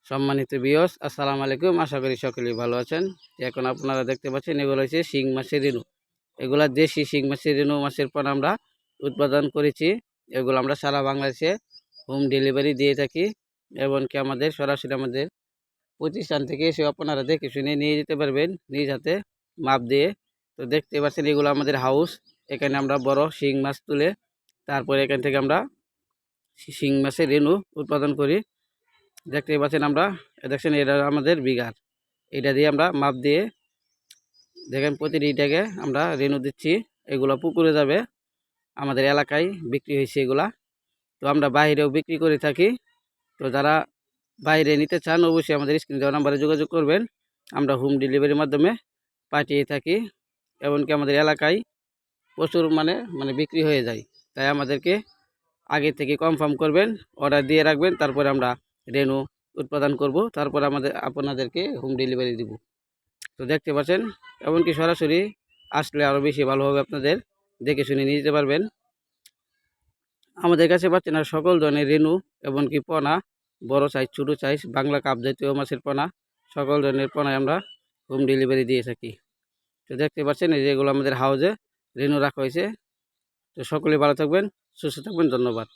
সম্মানিত ভিউয়ার্স, আসসালামু আলাইকুম। আশা করি সকলেই ভালো আছেন। এখন আপনারা দেখতে পাচ্ছেন এগুলো হচ্ছে শিং মাছের রেণু। এগুলা দেশি শিং মাছের রেণু মাছের পোনা আমরা উৎপাদন করেছি। এগুলো আমরা সারা বাংলাদেশে হোম ডেলিভারি দিয়ে থাকি। এমনকি আমাদের সরাসরি আমাদের প্রতিষ্ঠান থেকে এসে আপনারা দেখে শুনে নিয়ে যেতে পারবেন নিজ হাতে মাপ দিয়ে। তো দেখতে পাচ্ছেন এগুলো আমাদের হাউস। এখানে আমরা বড় শিং মাছ তুলে তারপরে এখান থেকে আমরা শিং মাছের রেণু উৎপাদন করি। দেখতে পাচ্ছেন আমরা দেখছেন এটা আমাদের বিঘার, এটা দিয়ে আমরা মাপ দিয়ে দেখেন প্রতিটিটাকে আমরা রেণু দিচ্ছি। এগুলো পুকুরে যাবে, আমাদের এলাকায় বিক্রি হয়েছে এগুলা। তো আমরা বাইরেও বিক্রি করে থাকি। তো যারা বাইরে নিতে চান অবশ্যই আমাদের স্ক্রিনে দেওয়া নাম্বারে যোগাযোগ করবেন। আমরা হোম ডেলিভারির মাধ্যমে পাঠিয়ে থাকি। এমনকি আমাদের এলাকায় প্রচুর মানে বিক্রি হয়ে যায়। তাই আমাদেরকে আগে থেকে কনফার্ম করবেন, অর্ডার দিয়ে রাখবেন, তারপরে আমরা রেণু উৎপাদন করব, তারপর আপনাদেরকে হোম ডেলিভারি দিব। তো দেখতে পাচ্ছেন, এমনকি সরাসরি আসলে আরও বেশি ভালো হবে, আপনাদের দেখে শুনে নিয়ে যেতে পারবেন। আমাদের কাছে পাচ্ছেন আর সকল ধরনের রেণু, এমনকি পোনা, বড় সাইজ ছোটো সাইজ, বাংলা কাপ জাতীয় মাছের পোনা, সকল ধরনের পোনায় আমরা হোম ডেলিভারি দিয়ে থাকি। তো দেখতে পাচ্ছেন এই যেগুলো আমাদের হাউজে রেণু রাখা হয়েছে। তো সকলে ভালো থাকবেন, সুস্থ থাকবেন, ধন্যবাদ।